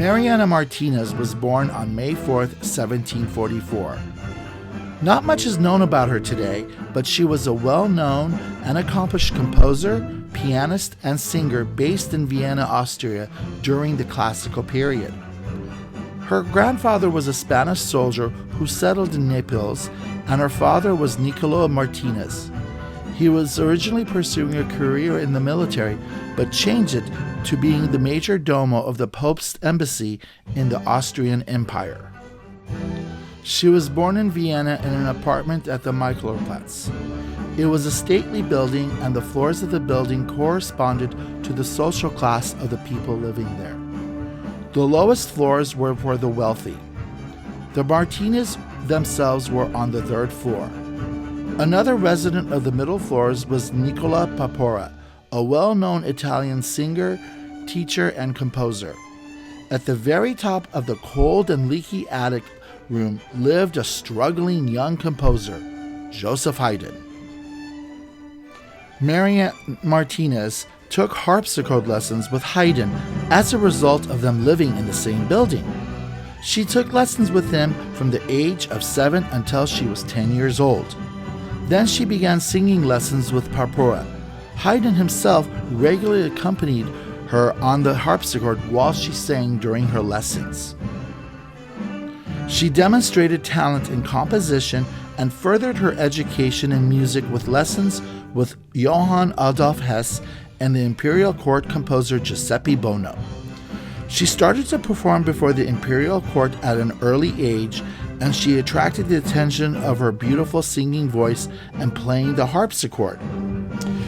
Marianna Martines was born on May 4th, 1744. Not much is known about her today, but she was a well-known and accomplished composer, pianist, and singer based in Vienna, Austria during the classical period. Her grandfather was a Spanish soldier who settled in Naples, and her father was Niccolo Martines. He was originally pursuing a career in the military, but changed it to being the major domo of the Pope's embassy in the Austrian Empire. She was born in Vienna in an apartment at the Michaelerplatz. It was a stately building, and the floors of the building corresponded to the social class of the people living there. The lowest floors were for the wealthy. The Martines themselves were on the third floor. Another resident of the middle floors was Nicola Papora, a well-known Italian singer, teacher, and composer. At the very top of the cold and leaky attic room lived a struggling young composer, Joseph Hyden. Marianna Martines took harpsichord lessons with Hyden as a result of them living in the same building. She took lessons with him from the age of 7 until she was 10 years old. Then she began singing lessons with Papora. Hyden himself regularly accompanied her on the harpsichord while she sang during her lessons. She demonstrated talent in composition and furthered her education in music with lessons with Johann Adolf Hess and the imperial court composer Giuseppe Bono. She started to perform before the imperial court at an early age, and she attracted the attention of her beautiful singing voice and playing the harpsichord.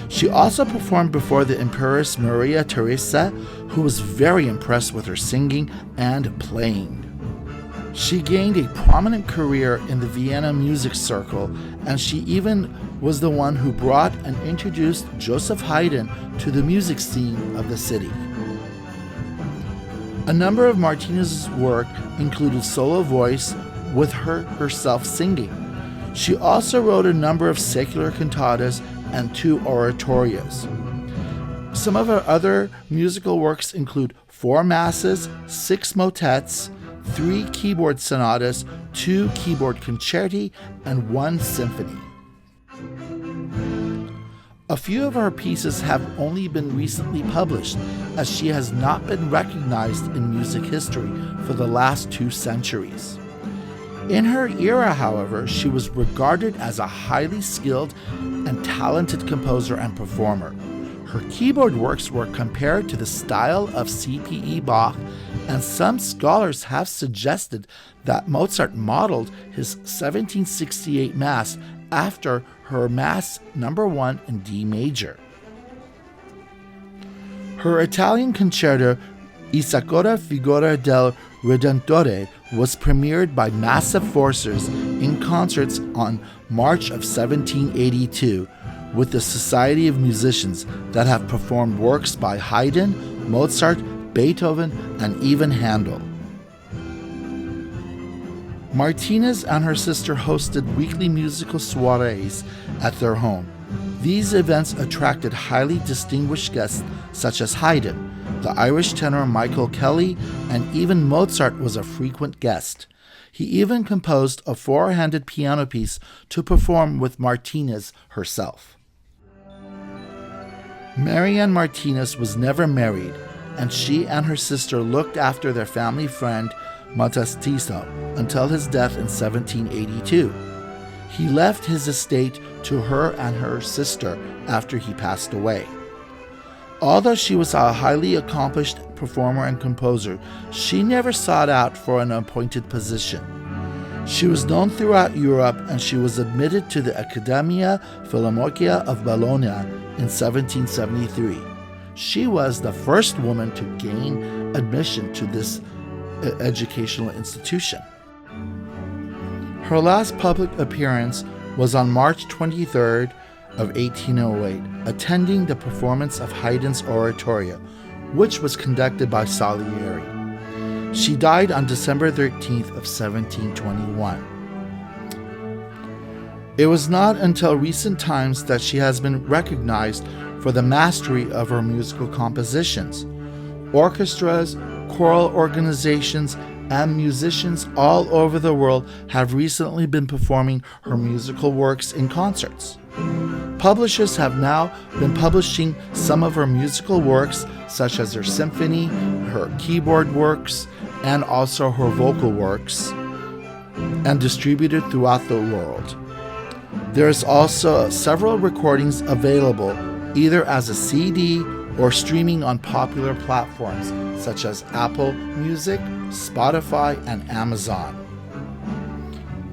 She also performed before the Empress Maria Theresa, who was very impressed with her singing and playing. She gained a prominent career in the Vienna music circle, and she even was the one who brought and introduced Joseph Hyden to the music scene of the city. A number of Martines' work included solo voice with herself singing. She also wrote a number of secular cantatas and 2 oratorios. Some of her other musical works include 4 masses, 6 motets, 3 keyboard sonatas, 2 keyboard concerti, and 1 symphony. A few of her pieces have only been recently published, as she has not been recognized in music history for the last 2 centuries. In her era, however, she was regarded as a highly skilled and talented composer and performer. Her keyboard works were compared to the style of C.P.E. Bach, and some scholars have suggested that Mozart modeled his 1768 Mass after her Mass No. 1 in D major. Her Italian concerto, I Sacra Figura del Redentore, was premiered by massive forces in concerts on March of 1782 with the Society of Musicians that have performed works by Haydn, Mozart, Beethoven, and even Handel. Martines and her sister hosted weekly musical soirees at their home. These events attracted highly distinguished guests such as Haydn, the Irish tenor Michael Kelly, and even Mozart was a frequent guest. He even composed a 4-handed piano piece to perform with Martines herself. Marianna Martines was never married, and she and her sister looked after their family friend Matastiso until his death in 1782. He left his estate to her and her sister after he passed away. Although she was a highly accomplished performer and composer, she never sought out for an appointed position. She was known throughout Europe, and she was admitted to the Accademia Filarmonica of Bologna in 1773. She was the first woman to gain admission to this educational institution. Her last public appearance was on March 23rd of 1808, attending the performance of Haydn's oratorio, which was conducted by Salieri. She died on December 13th of 1721. It was not until recent times that she has been recognized for the mastery of her musical compositions. Orchestras, choral organizations, and musicians all over the world have recently been performing her musical works in concerts. Publishers have now been publishing some of her musical works, such as her symphony, her keyboard works, and also her vocal works, and distributed throughout the world. There's also several recordings available either as a CD or streaming on popular platforms such as Apple Music, Spotify, and Amazon.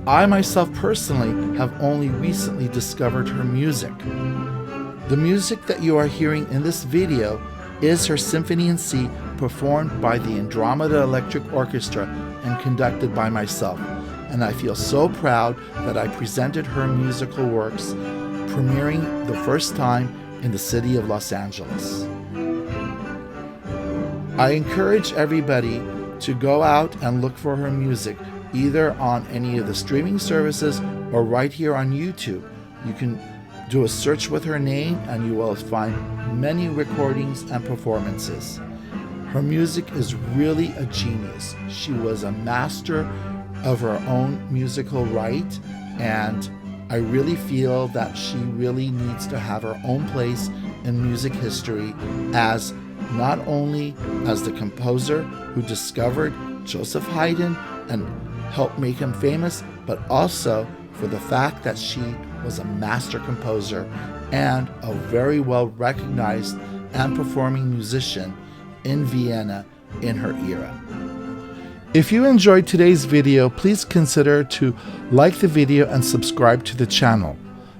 I myself personally have only recently discovered her music. The music that you are hearing in this video is her Symphony in C, performed by the Andromeda Electric Orchestra and conducted by myself, and I feel so proud that I presented her musical works, premiering the first time in the city of Los Angeles. I encourage everybody to go out and look for her music, either on any of the streaming services or right here on YouTube. You can do a search with her name and you will find many recordings and performances. Her music is really a genius. She was a master of her own musical right, and I really feel that she really needs to have her own place in music history, as not only as the composer who discovered Joseph Hyden and helped make him famous, but also for the fact that she was a master composer and a very well recognized and performing musician in Vienna in her era. If you enjoyed today's video, please consider to like the video and subscribe to the channel.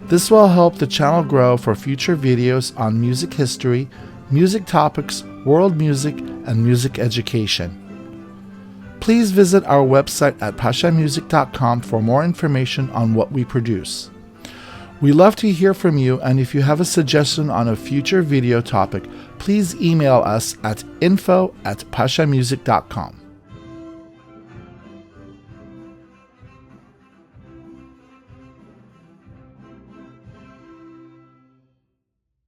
This will help the channel grow for future videos on music history, music topics, world music, and music education. Please visit our website at pashamusic.com for more information on what we produce. We love to hear from you, and if you have a suggestion on a future video topic, please email us at info@pashamusic.com.